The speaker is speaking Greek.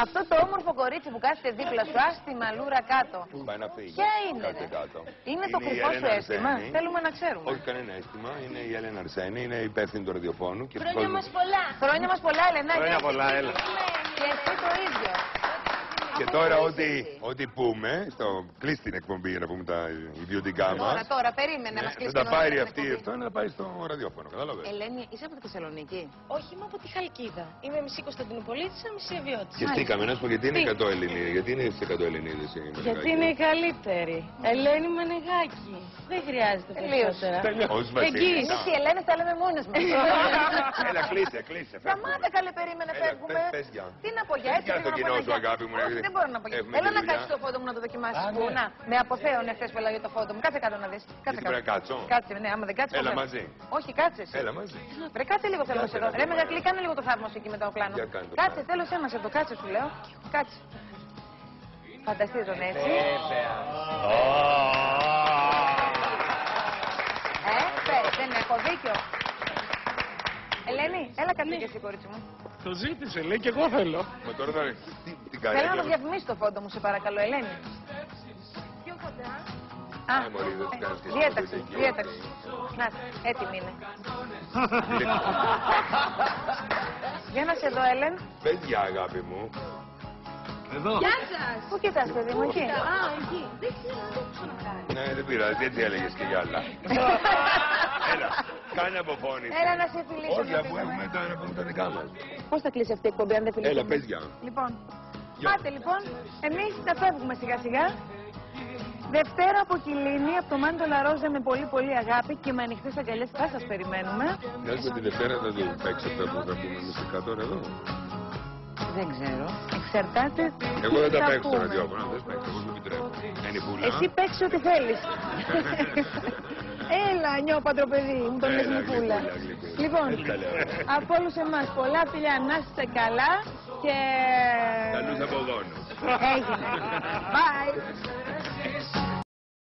Αυτό το όμορφο κορίτσι που κάθεται δίπλα σου, άστη μαλούρα κάτω. Πάει να φύγει. Ποια είναι? Κάτω. Είναι το κρυφό σου αίσθημα. Θέλουμε να ξέρουμε. Όχι κανένα αίσθημα. Είναι η Έλενα Αρσένη, είναι υπεύθυνη του ραδιοφώνου. Χρόνια μας πολλά. Χρόνια μας πολλά, Ελένα. Χρόνια πολλά, έλα. Και εσύ το ίδιο. Και τώρα ό,τι πούμε, κλείσει την εκπομπή για να πούμε τα ιδιωτικά μας. Τώρα, περίμενε να μας κλείσει. Θα τα πάρει αυτή αυτό να πάει στο ραδιόφωνο, κατάλαβες. Ελένη, είσαι από τη Θεσσαλονίκη? Όχι, είμαι από τη Χαλκίδα. Είμαι μισή Κωνσταντινουπολίτισσα, μισή Ευιώτισσα. Και στήκαμε να σου πω γιατί είναι 100 Ελληνίδες. Γιατί είναι 100 Ελληνίδες η Μενεγάκη. Γιατί είναι η καλύτερη. Ελένη Μενεγάκη. Δεν χρειάζεται περισσότερα. Εμείς οι Ελένες τα λέμε μόνες μας. Έλα, κλείσε. Σταμάτα, καλέ, περίμενε, φεύγουμε. Τι να πω για έτσι. Για το κοινό σου, αγάπη μου. Δεν μπορώ να πω. Έλα να κάτσεις το φόντο μου να το δοκιμάσεις. Να, με αποθέωνε χθες που έλαγε το φόντο μου. Κάτσε κάτω να δεις. Κάτσε κάτω. Κάτσε, ναι, άμα δεν κάτσε. Έλα μαζί. Όχι, κάτσε. Έλα μαζί. Βρε, κάτσε λίγο θέλω να σε δω. Ρε, Μεγακλή, κάνε λίγο το θαύμα σου εκεί με το πλάνο. Κάτσε, θέλω εσένα σε το κάτσε, σου λέω. Κάτσε. Φανταστείτε τον έτσι. Δεν έχω δίκιο. Ελένη, έλα κάτσε και εσύ, κορίτσι μου. Το ζήτησε, λέει, και εγώ θέλω. Μα τώρα θα την καρέκλα. Θέλω να το διαφημίσει το φόντο μου, σε παρακαλώ, Ελένη. Πιο κοντά. Α, μωρή, δεν τις κάνεις και εσύ διέταξη, κοντά εκεί, διέταξη. Να, έτοιμη είναι. Για να σε δω, Έλεν. Παιδιά, αγάπη μου. Εδώ. Γεια σας. Πού κοιτάς, παιδί μου, εκεί. Α, εκεί. Δεν ξέρω, δεν ξέρω να κάνω. Ναι, δεν πειράζει, έτσι έλεγες και για άλλα. Έλα, κάνε αποφώνηση. Έλα να σε φιλήσω. Όχι, αφού έχουμε να πούμε τα δικά μας. Πώς θα κλείσει αυτή η εκπομπή αν δεν φιλήσουμε? Έλα, παιδιά. Λοιπόν, πάτε λοιπόν, εμείς τα φεύγουμε σιγά σιγά. Δευτέρα από Κιλίνη, από το Μάντο Λαρόζα με πολύ πολύ αγάπη και με ανοιχτές αγκαλιές θα σας περιμένουμε. Να σου τη Δευτέρα θα το παίξει αυτά που θα πούμε εμείς κάτω εδώ. Δεν ξέρω. Εξαρτάται. Εγώ δεν τι τα θα παίξω στο πούμε. ραδιόφωνο, δεν παίξω, εγώ σου επιτρέπω. Είναι η πουλά. Εσύ παίξε ό,τι θέλεις. Έλα, νιώπαντρο παιδί, μου τον λες Νικούλα. Λοιπόν, από όλους εμάς πολλά φιλιά, να είστε καλά και... Καλούς απογόνους. Έγινε. Bye.